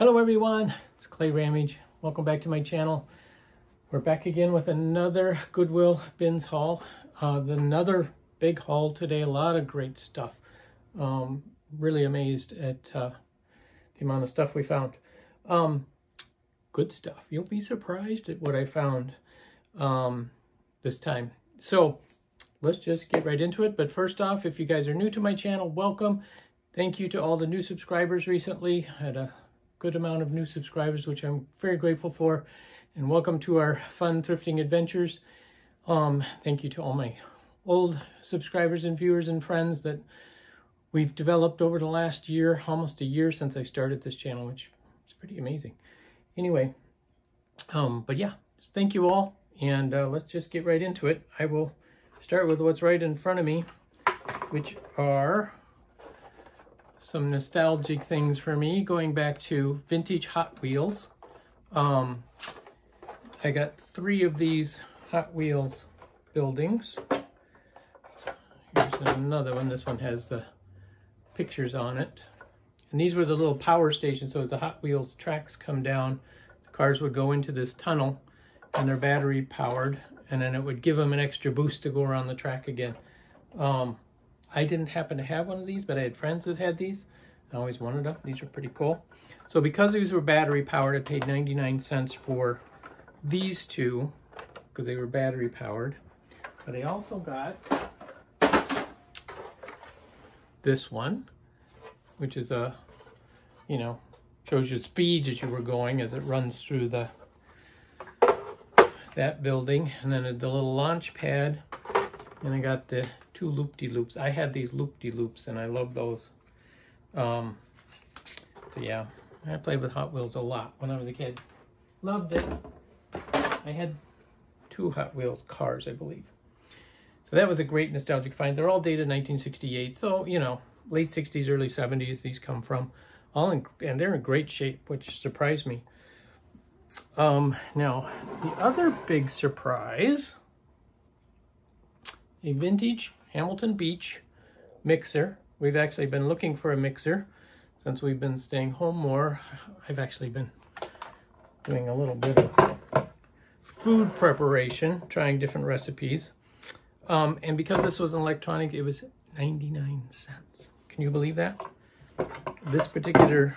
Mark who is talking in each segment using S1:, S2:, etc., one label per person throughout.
S1: Hello everyone, it's clayrammage. Welcome back to my channel. We're back again with another Goodwill Bins Haul. Another big haul today, a lot of great stuff. Really amazed at the amount of stuff we found. Good stuff. You'll be surprised at what I found this time. So let's just get right into it. But first off, if you guys are new to my channel, welcome. Thank you to all the new subscribers recently. I had a good amount of new subscribers, which I'm very grateful for. And welcome to our fun thrifting adventures. Thank you to all my old subscribers and viewers and friends that we've developed over the last year, almost a year since I started this channel, which is pretty amazing. Anyway, but yeah, just thank you all. And let's just get right into it. I will start with what's right in front of me, which are some nostalgic things for me, going back to vintage Hot Wheels. I got 3 of these Hot Wheels buildings. Here's another one. This one has the pictures on it. And these were the little power stations, so as the Hot Wheels tracks come down, the cars would go into this tunnel and they're battery powered, and then it would give them an extra boost to go around the track again. I didn't happen to have one of these, but I had friends that had these. I always wanted them. These are pretty cool. So because these were battery powered, I paid 99 cents for these 2 because they were battery powered. But I also got this one, which is a, shows you speed as you were going as it runs through that building. And then the little launch pad. And I got the 2 loop-de-loops. I had these loop-de-loops and I love those. So yeah, I played with Hot Wheels a lot when I was a kid. Loved it. I had 2 Hot Wheels cars, I believe. So that was a great nostalgic find. They're all dated 1968. So, late 60s, early 70s these come from. And they're in great shape, which surprised me. Now, the other big surprise, a vintage Hamilton Beach mixer. We've actually been looking for a mixer since we've been staying home more. I've actually been doing a little bit of food preparation, trying different recipes. And because this was an electronic, it was 99 cents. Can you believe that? This particular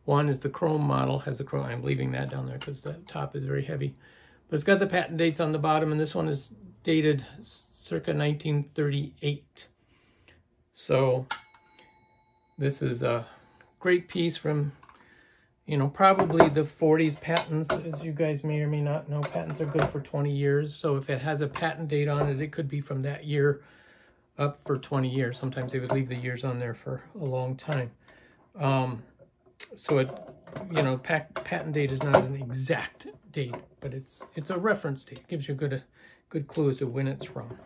S1: one is the chrome model, has the chrome. I'm leaving that down there because the top is very heavy. But it's got the patent dates on the bottom, and this one is dated circa 1938. So this is a great piece from, probably the 40s. Patents, as you guys may or may not know, patents are good for 20 years. So if it has a patent date on it, it could be from that year up for 20 years. Sometimes they would leave the years on there for a long time. So it, patent date is not an exact date, but it's a reference date. It gives you a good clue as to when it's from.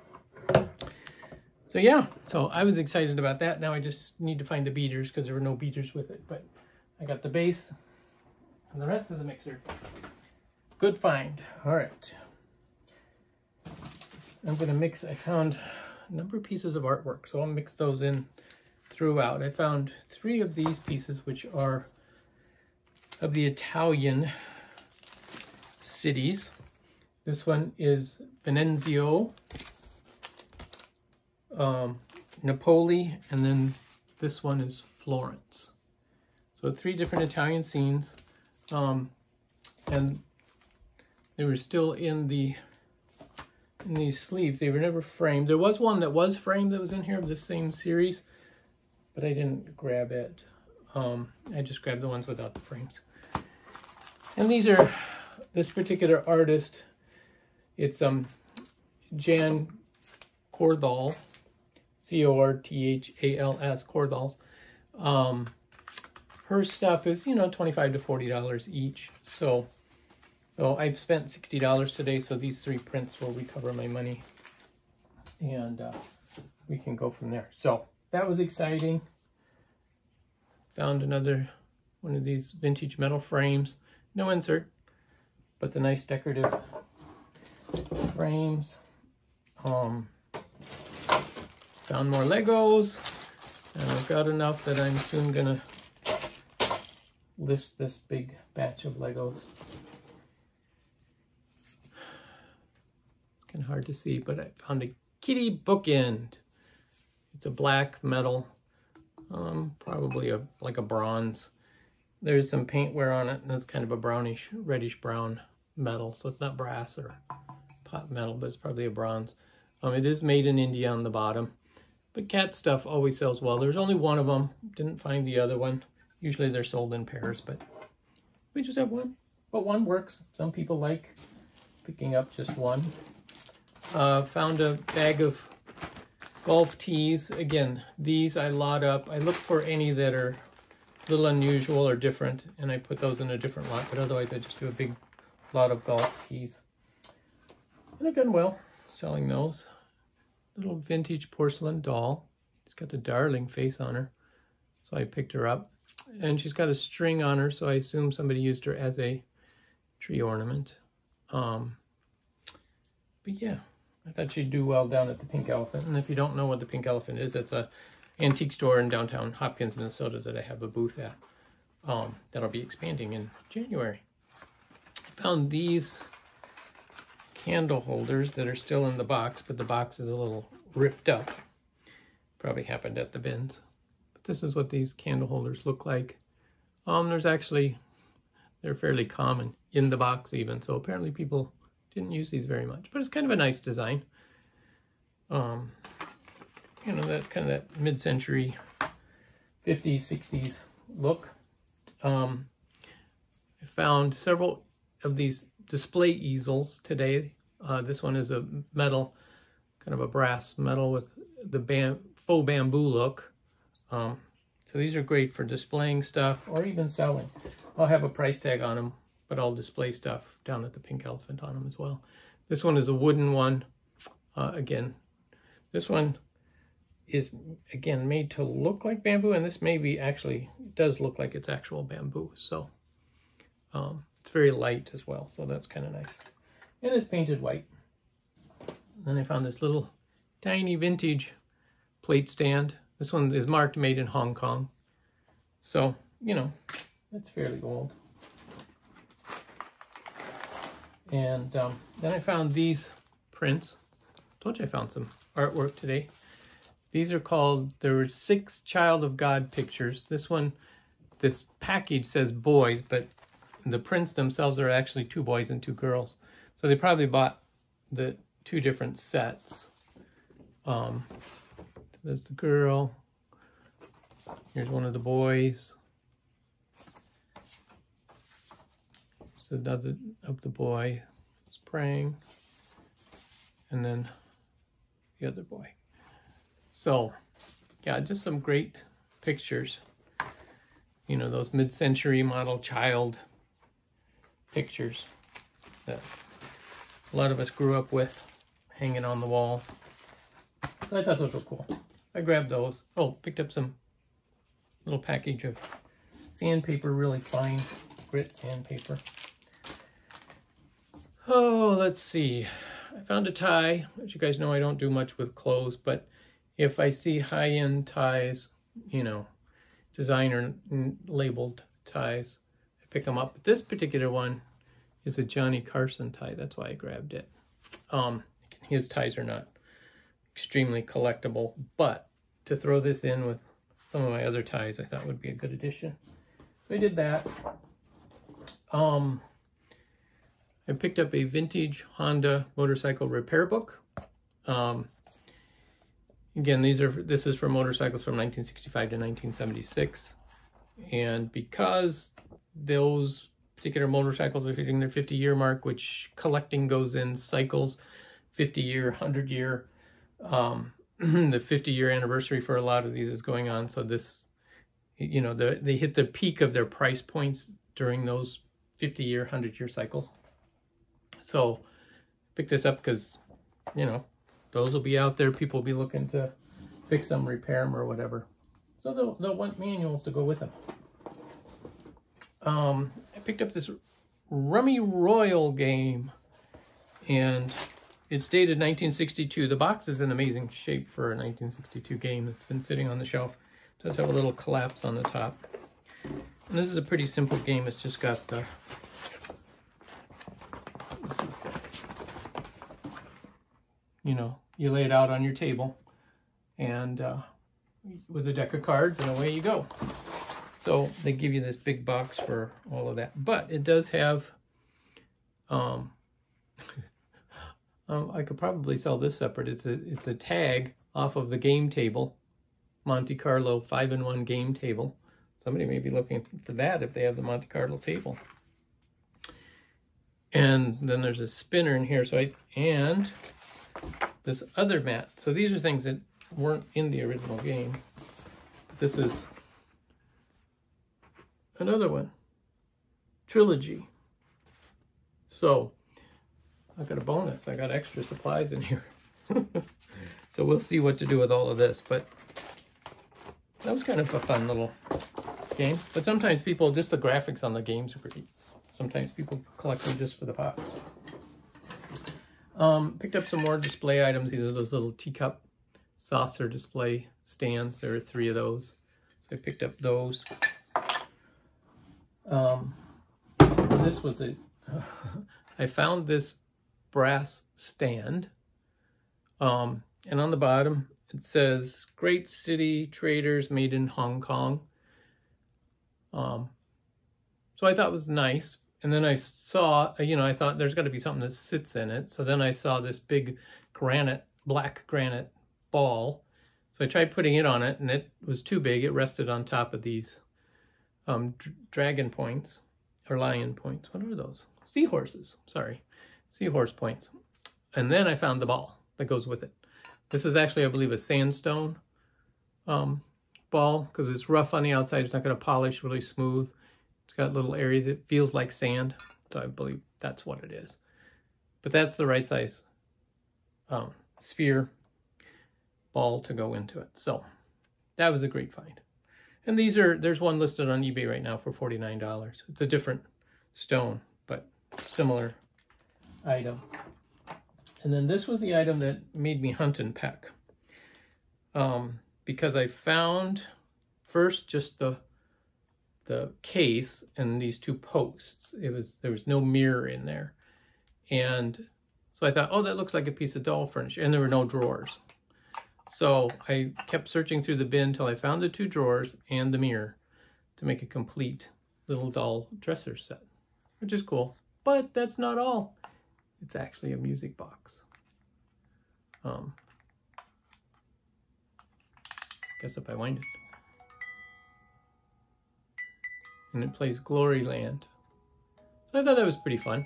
S1: So yeah, so I was excited about that. Now I just need to find the beaters because there were no beaters with it, but I got the base and the rest of the mixer. Good find. All right. I'm going to mix, I found a number of pieces of artwork, so I'll mix those in throughout. I found 3 of these pieces, which are of the Italian cities. This one is Venezia, Napoli, and then this one is Florence. So 3 different Italian scenes, and they were still in these sleeves. They were never framed. There was one that was framed that was in here of the same series, but I didn't grab it. I just grabbed the ones without the frames. And these are this particular artist. It's Jan Corthals, C-O-R-T-H-A-L-S, Corthals. Her stuff is, $25 to $40 each. So I've spent $60 today, so these 3 prints will recover my money. And we can go from there. So that was exciting. Found another one of these vintage metal frames. No insert, but the nice decorative frames. Found more Legos, and I've got enough that I'm soon gonna list this big batch of Legos. It's kind of hard to see, but I found a kitty bookend. It's a black metal, probably like a bronze. There's some paint wear on it, and it's kind of a brownish, reddish brown metal. So it's not brass or pot metal, but it's probably a bronze. It is made in India on the bottom. But cat stuff always sells well. There's only one of them. Didn't find the other one. Usually they're sold in pairs, but we just have one. But one works. Some people like picking up just one. Found a bag of golf tees. Again, these I lot up. I look for any that are a little unusual or different, and I put those in a different lot, but otherwise I just do a big lot of golf tees. And I've done well selling those. Little vintage porcelain doll. She's got a darling face on her, so I picked her up. And she's got a string on her, so I assume somebody used her as a tree ornament. But yeah, I thought she'd do well down at the Pink Elephant. And if you don't know what the Pink Elephant is, it's a antique store in downtown Hopkins, Minnesota that I have a booth at. That'll be expanding in January. I found these candle holders that are still in the box, but the box is a little ripped up. Probably happened at the bins. But this is what these candle holders look like. They're fairly common in the box even, so apparently people didn't use these very much. But it's kind of a nice design. You know, that mid-century 50s, 60s look. I found several of these display easels today. This one is a metal, kind of a brass metal with the faux bamboo look. So these are great for displaying stuff or even selling. I'll have a price tag on them, but I'll display stuff down at the Pink Elephant on them as well. This one is a wooden one. Again, this one is, again, made to look like bamboo, and this maybe actually does look like it's actual bamboo. So it's very light as well, so that's kind of nice. And it's painted white. Then I found this little tiny vintage plate stand. This one is marked made in Hong Kong. So, you know, it's fairly old. And then I found these prints. Told you I found some artwork today. These are called, there were 6 Child of God pictures. This one, this package says boys, but the prints themselves are actually 2 boys and 2 girls. So they probably bought the 2 different sets. There's the girl. Here's one of the boys. So another of the boy is praying. And then the other boy. So, yeah, just some great pictures. You know, those mid-century model child pictures that a lot of us grew up with hanging on the walls. So I thought those were cool. I grabbed those. Oh, picked up some little package of sandpaper, really fine grit sandpaper. Oh, let's see. I found a tie. As you guys know, I don't do much with clothes, but if I see high-end ties, you know, designer labeled ties, I pick them up. But this particular one is a Johnny Carson tie. That's why I grabbed it. His ties are not extremely collectible, but to throw this in with some of my other ties, I thought would be a good addition. So I did that. I picked up a vintage Honda motorcycle repair book. Again, this is for motorcycles from 1965 to 1976. And because those particular motorcycles are hitting their 50-year mark, which collecting goes in cycles, 50-year, 100-year, the 50-year anniversary for a lot of these is going on. So this, you know, they hit the peak of their price points during those 50-year, 100-year cycles. So pick this up because, you know, those will be out there. People will be looking to fix them, repair them, or whatever. So they'll want manuals to go with them. I picked up this Rummy Royal game, and it's dated 1962. The box is in amazing shape for a 1962 game. It's been sitting on the shelf. It does have a little collapse on the top. And this is a pretty simple game. It's just got the, this is the, you know, you lay it out on your table and with a deck of cards, and away you go. So they give you this big box for all of that. But it does have, I could probably sell this separate. It's a tag off of the game table, Monte Carlo 5-in-1 game table. Somebody may be looking for that if they have the Monte Carlo table. And then there's a spinner in here. So and this other mat. So these are things that weren't in the original game. This is another one, Trilogy. So I got a bonus. I got extra supplies in here. So we'll see what to do with all of this. But that was kind of a fun little game. But sometimes people, just the graphics on the games are great. Sometimes people collect them just for the box. Picked up some more display items. These are those little teacup saucer display stands. There are 3 of those. So I picked up those. This was I found this brass stand. And on the bottom, it says, Great City Traders made in Hong Kong. So I thought it was nice. And then I saw, you know, I thought there's got to be something that sits in it. So then I saw this big black granite ball. So I tried putting it on it, and it was too big. It rested on top of these dragon points, or lion points. What are those? Seahorses, sorry. Seahorse points. And then I found the ball that goes with it. This is actually, I believe, a sandstone ball, because it's rough on the outside. It's not going to polish really smooth. It's got little areas. It feels like sand, so I believe that's what it is. But that's the right size sphere ball to go into it. So that was a great find. And there's one listed on eBay right now for $49. It's a different stone, but similar item. And then this was the item that made me hunt and peck. Because I found first just the case and these 2 posts. There was no mirror in there. And so I thought, oh, that looks like a piece of doll furniture. And there were no drawers. So I kept searching through the bin till I found the 2 drawers and the mirror to make a complete little doll dresser set, which is cool. But that's not all. It's actually a music box. Guess if I wind it. And it plays Gloryland. So I thought that was pretty fun.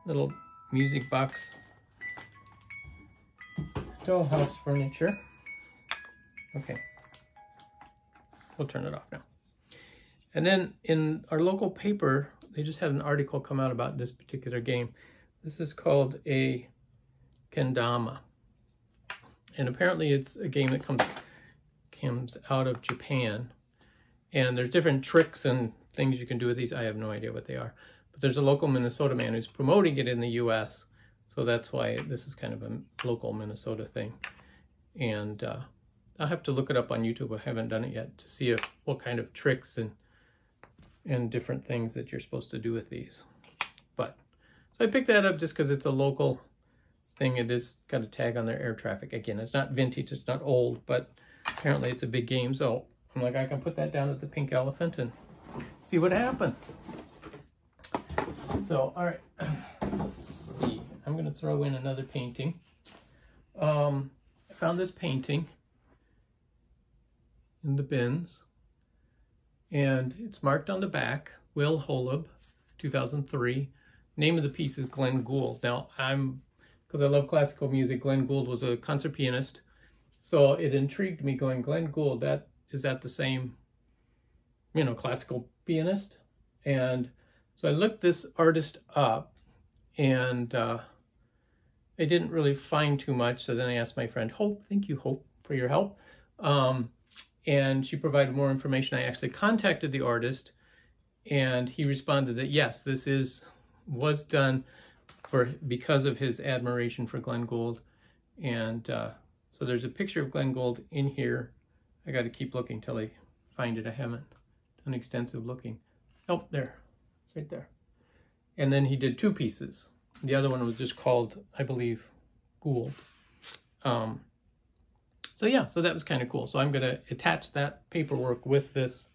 S1: Little music box. Dollhouse furniture. Okay. We'll turn it off now. And then in our local paper, they just had an article come out about this particular game. This is called a kendama. And apparently it's a game that comes out of Japan. And there's different tricks and things you can do with these. I have no idea what they are. But there's a local Minnesota man who's promoting it in the US. So that's why this is kind of a local Minnesota thing. And I'll have to look it up on YouTube. I haven't done it yet to see what kind of tricks and different things that you're supposed to do with these. But so I picked that up just because it's a local thing. It is got a tag on their air traffic. Again, it's not vintage, it's not old, but apparently it's a big game. So I'm like, I can put that down at the Pink Elephant and see what happens. So, all right, let's see. I'm going to throw in another painting. I found this painting in the bins, and it's marked on the back, Will Holub, 2003. Name of the piece is Glenn Gould. Now, because I love classical music, Glenn Gould was a concert pianist, so it intrigued me going, Glenn Gould, is that the same, you know, classical pianist? And so I looked this artist up, and I didn't really find too much. So then I asked my friend Hope, thank you, Hope, for your help. And she provided more information. I actually contacted the artist, and he responded that yes, this was done because of his admiration for Glenn Gould. And so there's a picture of Glenn Gould in here. I got to keep looking till I find it. I haven't an extensive looking. Oh, there. It's right there. And then he did 2 pieces. The other one was just called, I believe, Gould. So yeah, so that was kind of cool. So I'm going to attach that paperwork with this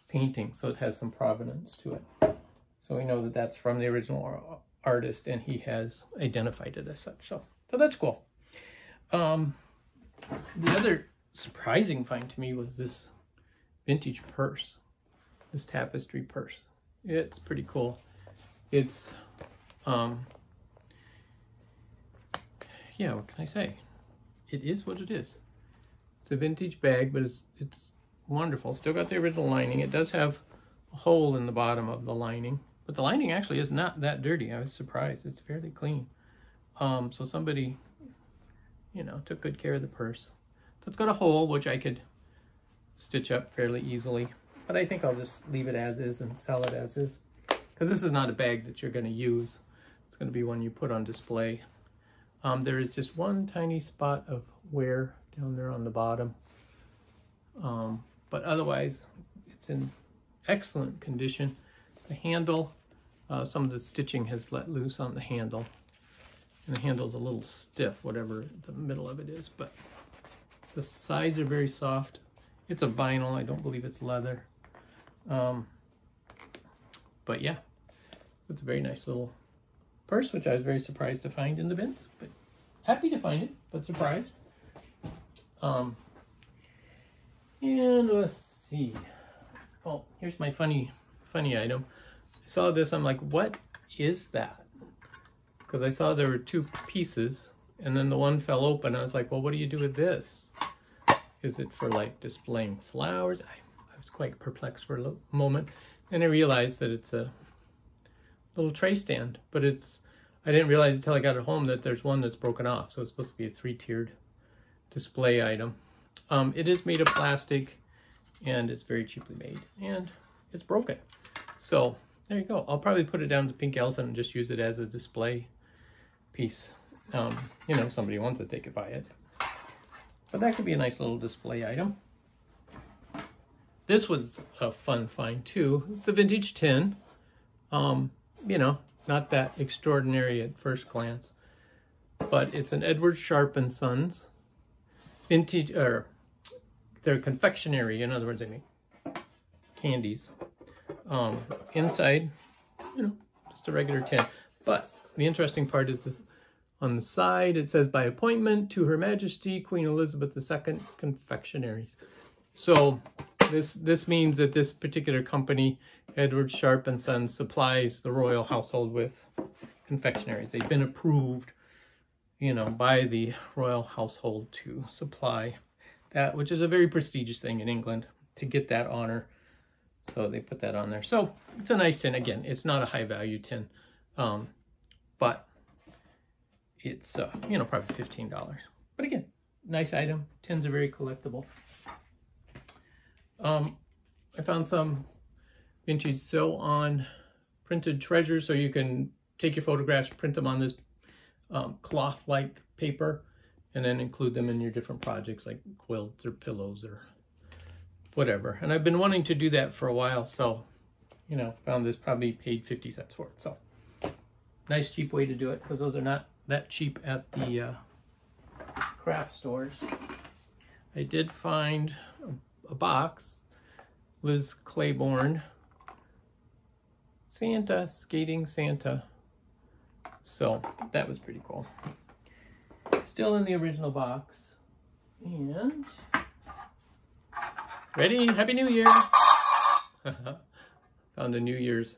S1: painting so it has some provenance to it. So we know that that's from the original artist and he has identified it as such. So that's cool. The other surprising find to me was this vintage purse, this tapestry purse. It's pretty cool. It's, yeah, what can I say? It is what it is. It's a vintage bag, but it's wonderful. Still got the original lining. It does have a hole in the bottom of the lining, but the lining actually is not that dirty. I was surprised. It's fairly clean. So somebody, you know, took good care of the purse. So it's got a hole, which I could stitch up fairly easily, but I think I'll just leave it as is and sell it as is, because this is not a bag that you're going to use. It's going to be one you put on display. There is just one tiny spot of wear down there on the bottom, but otherwise it's in excellent condition. The handle, some of the stitching has let loose on the handle, and the handle's a little stiff, whatever the middle of it is, but the sides are very soft. It's a vinyl, I don't believe it's leather. But yeah, it's a very nice little purse, which I was very surprised to find in the bins, but happy to find it, but surprised. And let's see. Oh, here's my funny item. I saw this, I'm like, what is that? Because I saw there were 2 pieces, and then the one fell open. I was like, well, what do you do with this? Is it for like displaying flowers? I was quite perplexed for a moment. Then I realized that it's a little tray stand, but I didn't realize until I got it home that there's one that's broken off. So it's supposed to be a 3-tiered display item. It is made of plastic and it's very cheaply made and it's broken. So there you go. I'll probably put it down to Pink Elephant and just use it as a display piece. You know, if somebody wants it, they could buy it. But that could be a nice little display item. This was a fun find too. It's a vintage tin. You know, not that extraordinary at first glance, but it's an Edward Sharp & Sons vintage, or they're confectionery. In other words, they make candies. Inside, you know, just a regular tin. But the interesting part is this. On the side, it says, by appointment to Her Majesty Queen Elizabeth II Confectionaries. So this means that this particular company, Edward Sharp & Sons, supplies the royal household with confectionaries. They've been approved, you know, by the royal household to supply that, which is a very prestigious thing in England to get that honor. So they put that on there. So it's a nice tin. Again, it's not a high value tin, but it's, you know, probably $15. But again, nice item. Tins are very collectible. I found some vintage sew-on printed treasures, so you can take your photographs, print them on this cloth-like paper, and then include them in your different projects like quilts or pillows or whatever. And I've been wanting to do that for a while, so, you know, found this, probably paid 50 cents for it. So nice cheap way to do it, because those are not that cheap at the craft stores. I did find a box, Liz Claiborne, Santa, Skating Santa. So that was pretty cool. Still in the original box. And ready? Happy New Year! Found a New Year's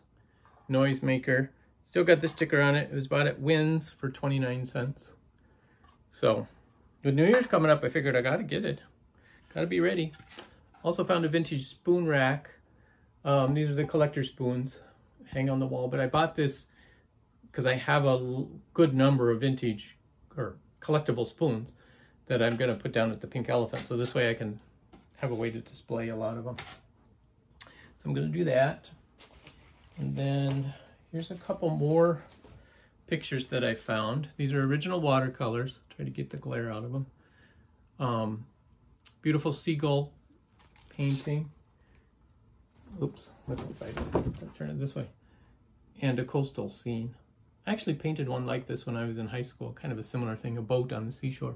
S1: Noisemaker. Still got the sticker on it. It was bought at Wynn's for 29 cents. So, with New Year's coming up, I figured I gotta get it. Gotta be ready. Also found a vintage spoon rack. These are the collector spoons. Hang on the wall. But I bought this because I have a good number of vintage or collectible spoons that I'm gonna put down at the Pink Elephant. So this way I can have a way to display a lot of them. So I'm gonna do that. And then here's a couple more pictures that I found. These are original watercolors. Try to get the glare out of them. Beautiful seagull painting. oops, let's turn it this way. And a coastal scene. I actually painted one like this when I was in high school, kind of a similar thing, a boat on the seashore.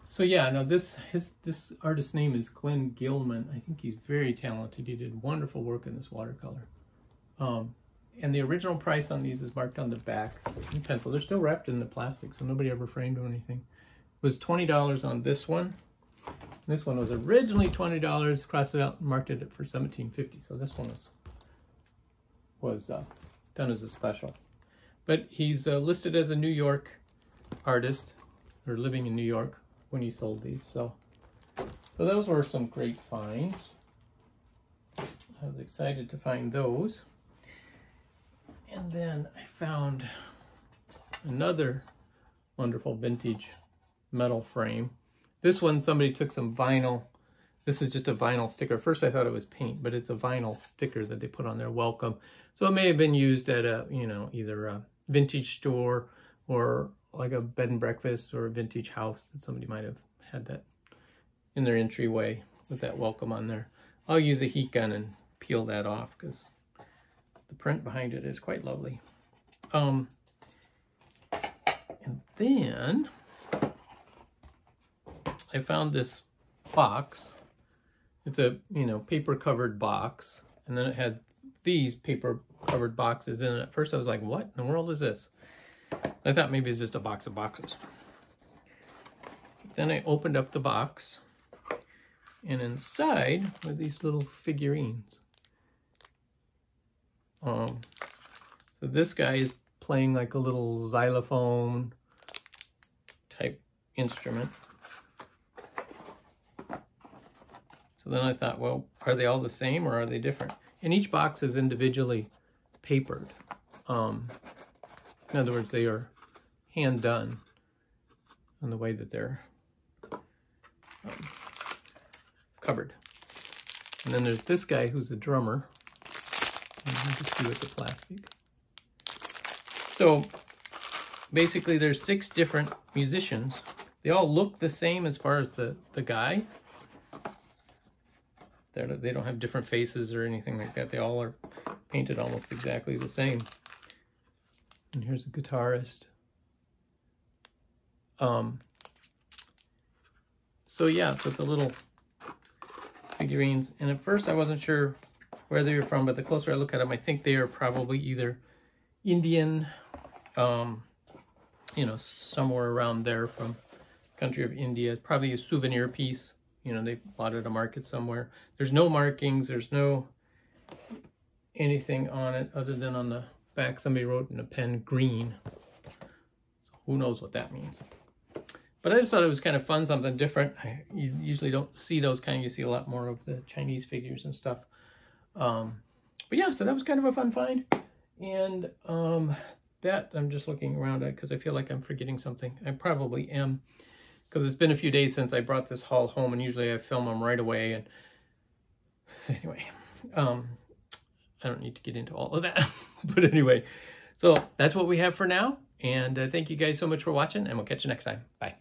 S1: So yeah, now this artist's name is Glenn Gilman. I think he's very talented. He did wonderful work in this watercolor. And the original price on these is marked on the back in pencil. They're still wrapped in the plastic, so nobody ever framed or anything. It was $20 on this one. This one was originally $20, crossed it out and marked it for $17.50. So this one was done as a special. But he's listed as a New York artist, or living in New York when he sold these. So those were some great finds. I was excited to find those. And then I found another wonderful vintage metal frame. This one, somebody took some vinyl. This is just a vinyl sticker. First I thought it was paint, but it's a vinyl sticker that they put on their welcome. So it may have been used at a, you know, either a vintage store or like a bed and breakfast or a vintage house that somebody might have had that in their entryway with that welcome on there. I'll use a heat gun and peel that off because the print behind it is quite lovely. And then I found this box. It's a, you know, paper covered box, and then it had these paper covered boxes in it. At first I was like, what in the world is this? I thought maybe it's just a box of boxes. Then I opened up the box, and inside were these little figurines. So this guy is playing like a little xylophone type instrument. So then I thought, well, are they all the same or are they different? And each box is individually papered. In other words, they are hand done in the way that they're covered. And then there's this guy who's a drummer. And you can see with the plastic. So basically there's 6 different musicians. They all look the same as far as the guy. They don't have different faces or anything like that. They all are painted almost exactly the same. And here's a guitarist. So yeah, so it's a little figurines. And at first I wasn't sure where they were from, but the closer I look at them, I think they are probably either Indian, you know, somewhere around there from country of India. Probably a souvenir piece. You know, they bought it at a market somewhere. There's no markings. There's no anything on it other than on the back somebody wrote in a pen green. So who knows what that means. But I just thought it was kind of fun, something different. You usually don't see those kind. You see a lot more of the Chinese figures and stuff. But yeah, so that was kind of a fun find. And that I'm just looking around at because I feel like I'm forgetting something. I probably am. Because it's been a few days since I brought this haul home, and usually I film them right away. And anyway, I don't need to get into all of that. But anyway, so that's what we have for now. And thank you guys so much for watching, and we'll catch you next time. Bye.